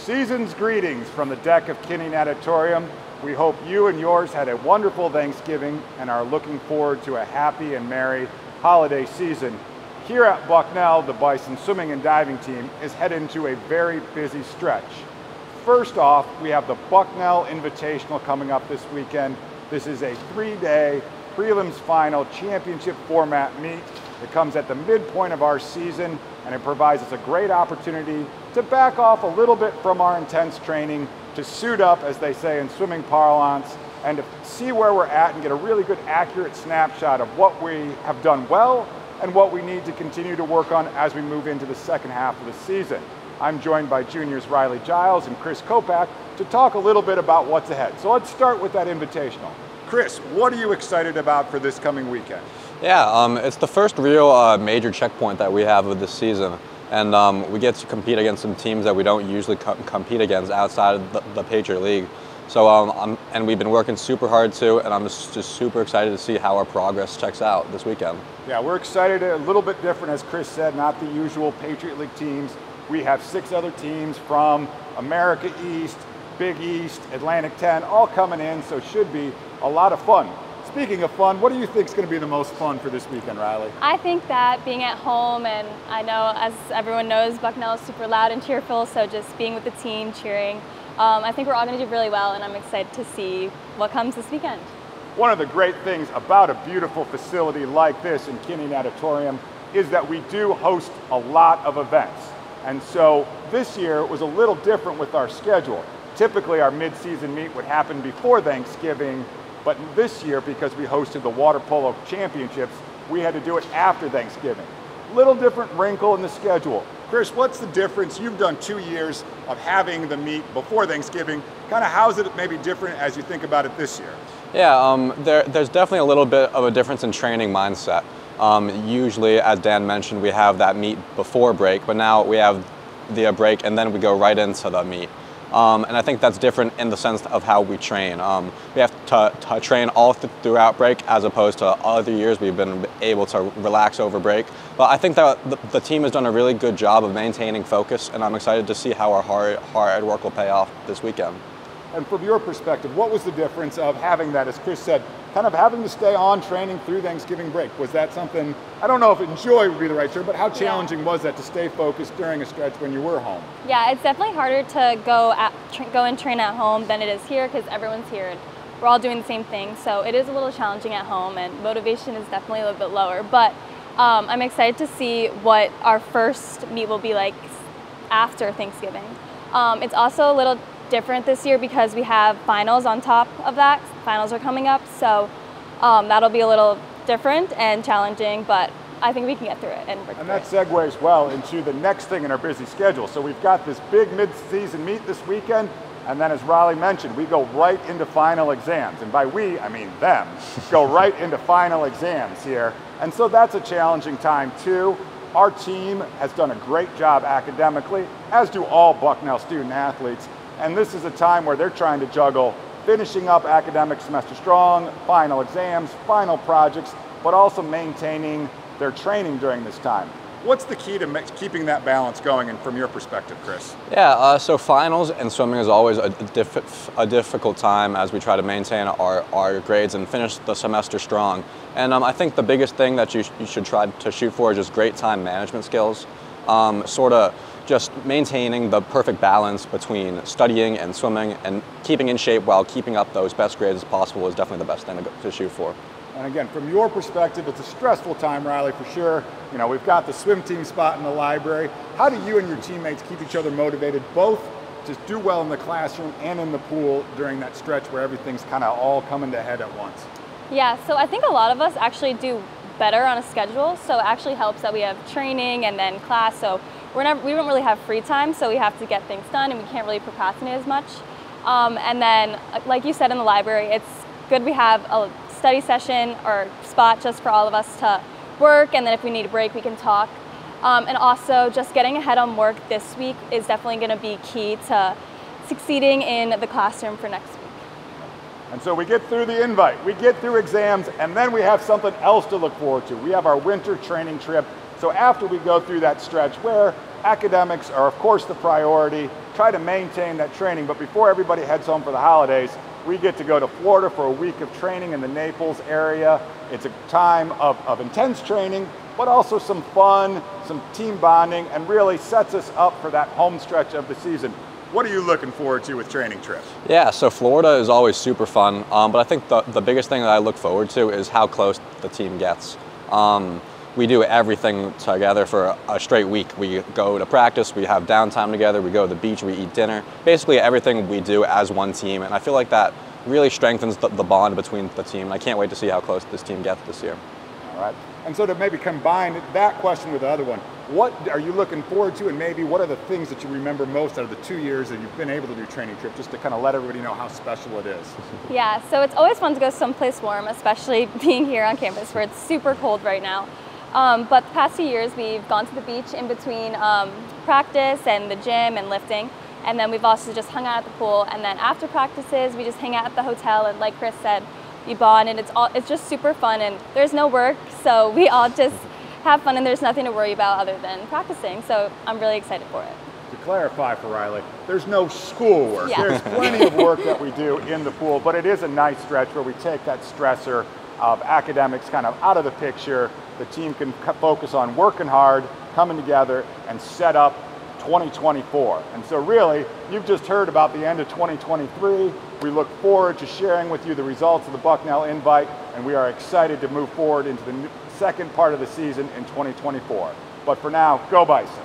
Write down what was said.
Season's greetings from the deck of Kinney Natatorium. We hope you and yours had a wonderful Thanksgiving and are looking forward to a happy and merry holiday season. Here at Bucknell, the Bison swimming and diving team is headed into a very busy stretch. First off, we have the Bucknell Invitational coming up this weekend. This is a 3-day prelims final championship format meet. It comes at the midpoint of our season, and it provides us a great opportunity to back off a little bit from our intense training, to suit up, as they say in swimming parlance, and to see where we're at and get a really good, accurate snapshot of what we have done well and what we need to continue to work on as we move into the second half of the season. I'm joined by juniors Riley Giles and Chris Kopak to talk a little bit about what's ahead. So let's start with that invitational. Chris, what are you excited about for this coming weekend? Yeah, it's the first real major checkpoint that we have of this season. And we get to compete against some teams that we don't usually compete against outside of the Patriot League. So, and we've been working super hard too, and I'm just super excited to see how our progress checks out this weekend. Yeah, we're excited, a little bit different, as Chris said, not the usual Patriot League teams. We have 6 other teams from America East, Big East, Atlantic 10, all coming in, so it should be a lot of fun. Speaking of fun, what do you think is going to be the most fun for this weekend, Riley? I think that being at home, and I know, as everyone knows, Bucknell is super loud and cheerful, so just being with the team, cheering. I think we're all going to do really well, and I'm excited to see what comes this weekend. One of the great things about a beautiful facility like this in Kinney Natatorium is that we do host a lot of events. And so this year it was a little different with our schedule. Typically our mid-season meet would happen before Thanksgiving, but this year, because we hosted the Water Polo Championships, we had to do it after Thanksgiving. Little different wrinkle in the schedule. Chris, what's the difference? You've done 2 years of having the meet before Thanksgiving. Kind of how's it maybe different as you think about it this year? Yeah, there's definitely a little bit of a difference in training mindset. Usually, as Dan mentioned, we have that meet before break, but now we have the break and then we go right into the meet. And I think that's different in the sense of how we train. We have to train all throughout break, as opposed to other years we've been able to relax over break. But I think that the team has done a really good job of maintaining focus, and I'm excited to see how our hard work will pay off this weekend. And from your perspective, what was the difference of having that, as Chris said, kind of having to stay on training through Thanksgiving break? Was that something, I don't know if enjoy would be the right term, but how challenging was that to stay focused during a stretch when you were home? Yeah, it's definitely harder to go and train at home than it is here, because everyone's here and we're all doing the same thing. So it is a little challenging at home, and motivation is definitely a little bit lower. But I'm excited to see what our first meet will be like after Thanksgiving. It's also a little different this year because we have finals on top of that. Finals are coming up, so that'll be a little different and challenging, but I think we can get through it and work through it. And that segues well into the next thing in our busy schedule. So we've got this big mid-season meet this weekend, and then as Riley mentioned, we go right into final exams. And by we, I mean them, go right into final exams here. And so that's a challenging time too. Our team has done a great job academically, as do all Bucknell student athletes. And this is a time where they're trying to juggle finishing up academic semester strong, final exams, final projects, but also maintaining their training during this time. What's the key to keeping that balance going, and from your perspective, Chris? Yeah, so finals and swimming is always a difficult time as we try to maintain our grades and finish the semester strong. And I think the biggest thing that you should try to shoot for is just great time management skills. Sort of just maintaining the perfect balance between studying and swimming and keeping in shape while keeping up those best grades as possible is definitely the best thing to shoot for. And again, from your perspective, it's a stressful time, Riley, for sure. You know, we've got the swim team spot in the library. How do you and your teammates keep each other motivated, both to do well in the classroom and in the pool during that stretch where everything's kind of all coming to head at once? Yeah, so I think a lot of us actually do better on a schedule, so it actually helps that we have training and then class, so we don't really have free time, so we have to get things done and we can't really procrastinate as much. And then, like you said, in the library, it's good we have a study session or spot just for all of us to work, and then if we need a break, we can talk. And also, just getting ahead on work this week is definitely going to be key to succeeding in the classroom for next week. And so we get through the invite, we get through exams, and then we have something else to look forward to. We have our winter training trip. So after we go through that stretch where academics are of course the priority, try to maintain that training. But before everybody heads home for the holidays, we get to go to Florida for a week of training in the Naples area. It's a time of intense training, but also some fun, some team bonding, and really sets us up for that home stretch of the season. What are you looking forward to with training trips? Yeah, so Florida is always super fun, but I think the biggest thing that I look forward to is how close the team gets. We do everything together for a straight week. We go to practice, we have downtime together, we go to the beach, we eat dinner. Basically everything we do as one team, and I feel like that really strengthens the bond between the team. I can't wait to see how close this team gets this year. All right, and so to maybe combine that question with the other one, what are you looking forward to, and maybe what are the things that you remember most out of the 2 years that you've been able to do training trip, just to kind of let everybody know how special it is? Yeah, so it's always fun to go someplace warm, especially being here on campus where it's super cold right now. But the past 2 years, we've gone to the beach in between practice and the gym and lifting. And then we've also just hung out at the pool. And then after practices, we just hang out at the hotel. And like Chris said, we bond, and it's just super fun. And there's no work, so we all just have fun, and there's nothing to worry about other than practicing. So I'm really excited for it. To clarify for Riley, there's no schoolwork. Yeah. There's plenty of work that we do in the pool, but it is a nice stretch where we take that stressor of academics kind of out of the picture. The team can focus on working hard, coming together, and set up 2024. And so really, you've just heard about the end of 2023. We look forward to sharing with you the results of the Bucknell Invite, and we are excited to move forward into the second part of the season in 2024. But for now, go Bison.